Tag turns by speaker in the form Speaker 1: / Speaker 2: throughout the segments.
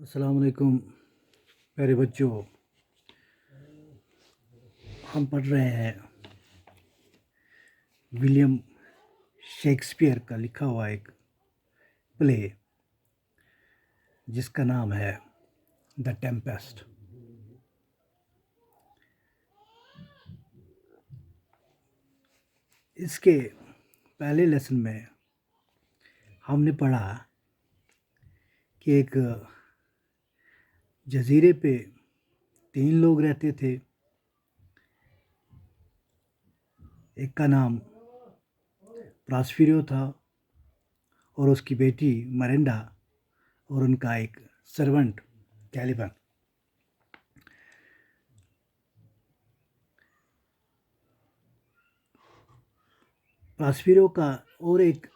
Speaker 1: अस्सलाम वालेकुम प्यारे बच्चों। हम पढ़ रहे हैं विलियम शेक्सपियर का लिखा हुआ एक प्ले जिसका नाम है द टेम्पेस्ट। इसके पहले लेसन में हमने पढ़ा कि एक जजीरे पे 3 लोग रहते थे। एक का नाम प्रॉस्पेरो था और उसकी बेटी मरिंडा और उनका एक सर्वेंट कैलिबन। प्रॉस्पेरो का और एक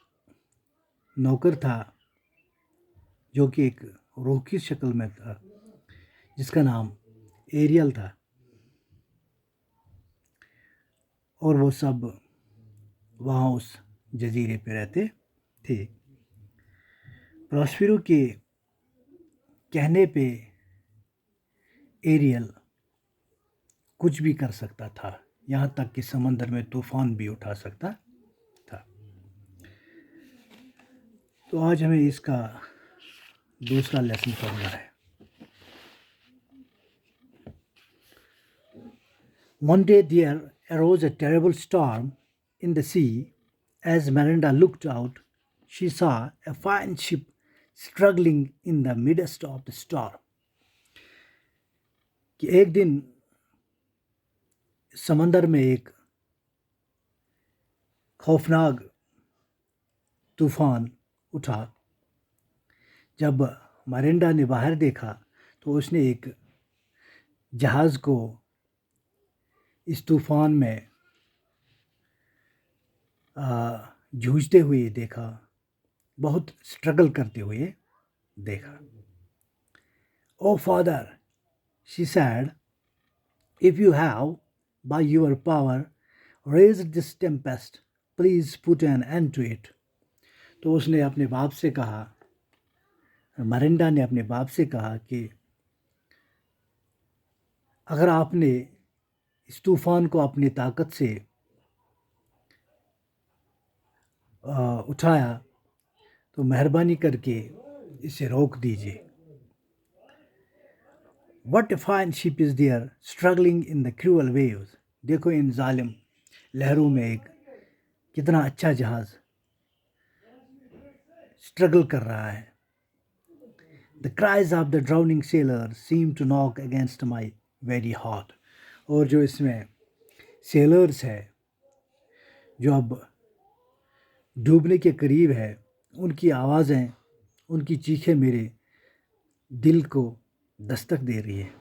Speaker 1: नौकर था जो कि एक रूह की शक्ल में था, जिसका नाम एरियल था, और वो सब वहाँ उस जजीरे पे रहते थे। प्रॉस्पेरो के कहने पे एरियल कुछ भी कर सकता था, यहाँ तक कि समंदर में तूफान भी उठा सकता था। तो आज हमें इसका दूसरा लेसन पढ़ना है। One day there arose a terrible storm in the sea. As Miranda looked out, she saw a fine ship struggling in the midst of the storm. कि एक दिन समंदर में एक खौफनाक तूफान उठा। जब मरिंडा ने बाहर देखा तो उसने एक जहाज़ को इस तूफान में जूझते हुए देखा, बहुत स्ट्रगल करते हुए देखा। ओ father, she said, if you have by your power raised this tempest, please put an end to it. तो उसने अपने बाप से कहा, मरिंडा ने अपने बाप से कहा कि अगर आपने इस तूफान को अपनी ताकत से उठाया तो मेहरबानी करके इसे रोक दीजिए। What a fine ship is there struggling in the cruel waves. देखो इन जालिम लहरों में एक कितना अच्छा जहाज़ स्ट्रगल कर रहा है। The cries of the drowning sailors seem to knock against my very heart. और जो इसमें सेलर्स है जो अब डूबने के करीब है, उनकी आवाज़ें, उनकी चीखें मेरे दिल को दस्तक दे रही है।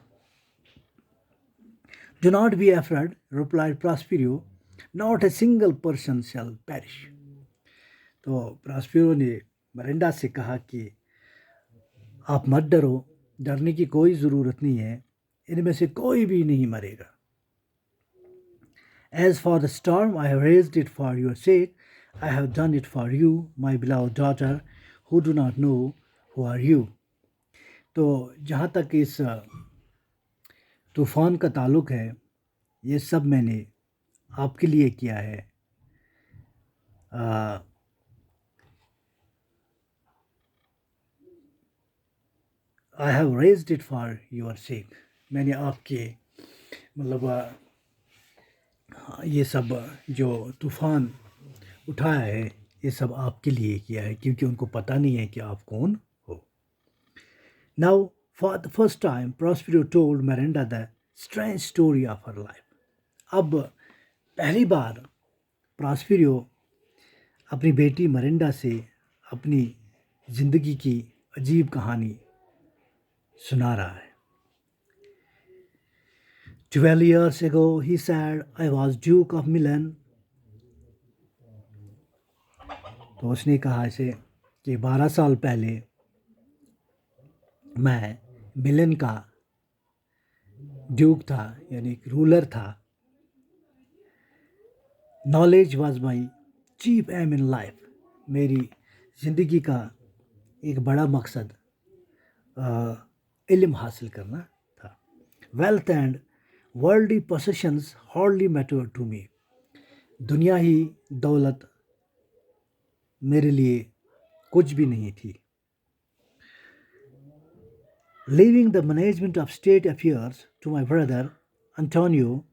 Speaker 1: Do not be afraid, replied Prospero. Not a single person shall perish. तो प्रॉस्पेरो ने मरिंडा से कहा कि आप मत डरो, डरने की कोई ज़रूरत नहीं है, इनमें से कोई भी नहीं मरेगा। As for the storm, I have raised it for your sake. I have done it for you, my beloved daughter, who do not know who are you. तो जहाँ तक इस तूफ़ान का ताल्लुक़ है, ये सब मैंने आपके लिए किया है। I have raised it for your sake. मैंने आपके मतलब ये सब जो तूफ़ान उठाया है, ये सब आपके लिए किया है, क्योंकि उनको पता नहीं है कि आप कौन हो। Now, for the first time, Prospero told Miranda the strange story of her life. अब पहली बार प्रॉस्पेरो अपनी बेटी मरिंडा से अपनी ज़िंदगी की अजीब कहानी सुना रहा है। 12 years ago, he said, I was Duke of Milan. तो उसने कहा इसे कि 12 साल पहले मैं मिलन का ड्यूक था, यानी रूलर था। Knowledge was my chief aim in life. मेरी ज़िंदगी का एक बड़ा मकसद इल्म हासिल करना था। Wealth and worldly possessions hardly matter to me. दुनिया ही दौलत मेरे लिए कुछ भी नहीं थी। Leaving the management of state affairs to my brother Antonio,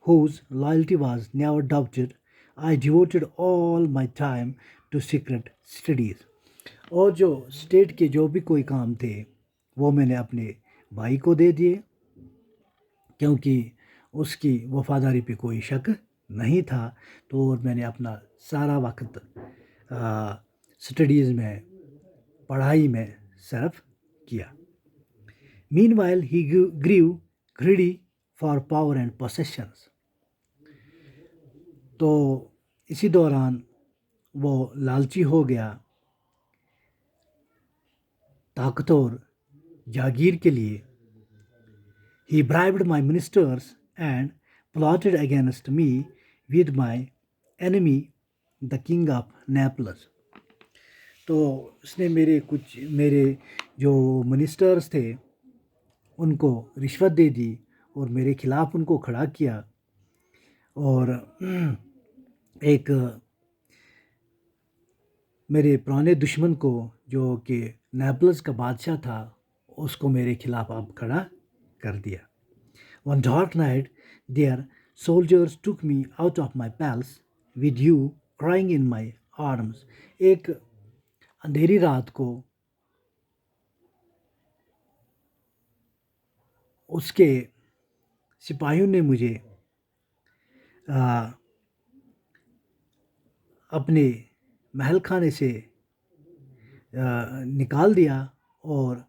Speaker 1: whose loyalty was never doubted, I devoted all my time to secret studies. और जो स्टेट के जो भी कोई काम थे वो मैंने अपने भाई को दे दिए, क्योंकि उसकी वफादारी पे कोई शक नहीं था। तो और मैंने अपना सारा वक्त स्टडीज़ में, पढ़ाई में सर्फ किया। Meanwhile, he grew greedy for power and possessions. तो इसी दौरान वो लालची हो गया ताकत और जागीर के लिए। He bribed my ministers and plotted against me with my enemy, the king of Naples. तो उसने मेरे जो मिनिस्टर्स थे उनको रिश्वत दे दी और मेरे खिलाफ उनको खड़ा किया। और एक मेरे पुराने दुश्मन को, जो कि नेपल्स का बादशाह था, उसको मेरे खिलाफ अब खड़ा कर दिया। One dark night, their soldiers took me out of my palace with you crying in my arms. एक अंधेरी रात को उसके सिपाहियों ने मुझे अपने महल खाने से निकाल दिया और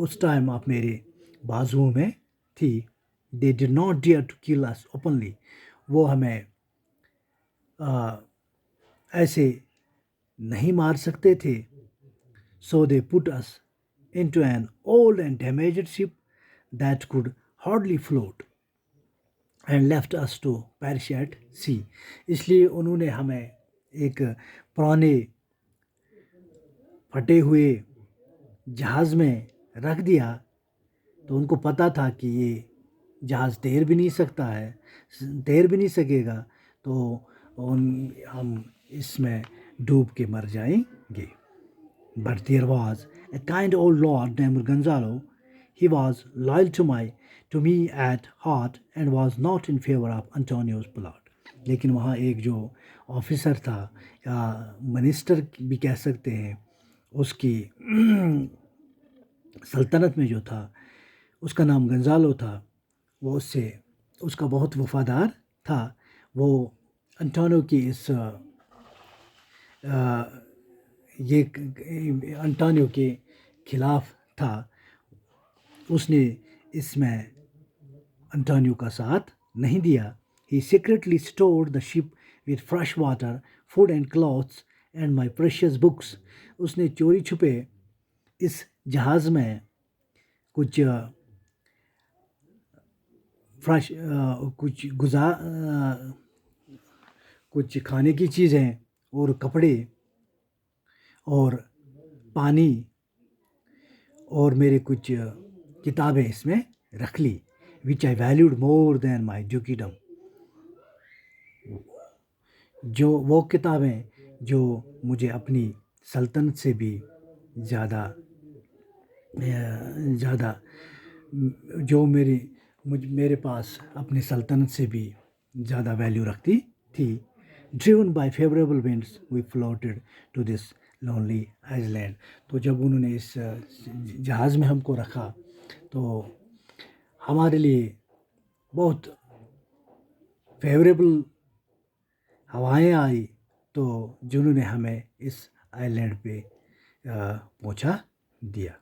Speaker 1: उस टाइम आप मेरे बाजुओं में थी। They did not dare to kill us openly. वो हमें ऐसे नहीं मार सकते थे। So they put us into an old and damaged ship that could hardly float and left us to perish at sea. इसलिए उन्होंने हमें एक पुराने फटे हुए जहाज़ में रख दिया। तो उनको पता था कि ये जहाज़ तैर भी नहीं सकेगा, तो हम इसमें डूब के मर जाएंगे। But there was a kind old lord named Gonzalo. He was loyal to me at heart and was not in favor of Antonio's plot. लेकिन वहाँ एक जो ऑफिसर था, या मिनिस्टर भी कह सकते हैं, उसकी सल्तनत में जो था, उसका नाम गंजालो था। वो उसका बहुत वफादार था। वो अंटोनियो की अंटोनियो के खिलाफ था। उसने इसमें अंटोनियो का साथ नहीं दिया। He secretly stored the ship with fresh water, food and clothes and my precious books. उसने चोरी छुपे इस जहाज़ में कुछ कुछ खाने की चीज़ें और कपड़े और पानी और मेरे कुछ किताबें इसमें रख ली। Which I valued more than my dukedom. जो वो किताबें जो मुझे अपनी सल्तनत से भी ज़्यादा जो मेरे पास अपनी सल्तनत से भी ज़्यादा वैल्यू रखती थी। Driven by favorable winds, we floated to this lonely island. तो जब उन्होंने इस जहाज़ में हमको रखा तो हमारे लिए बहुत फेवरेबल हवाएं आई, तो जिन्होंने हमें इस आइलैंड पे पहुंचा दिया।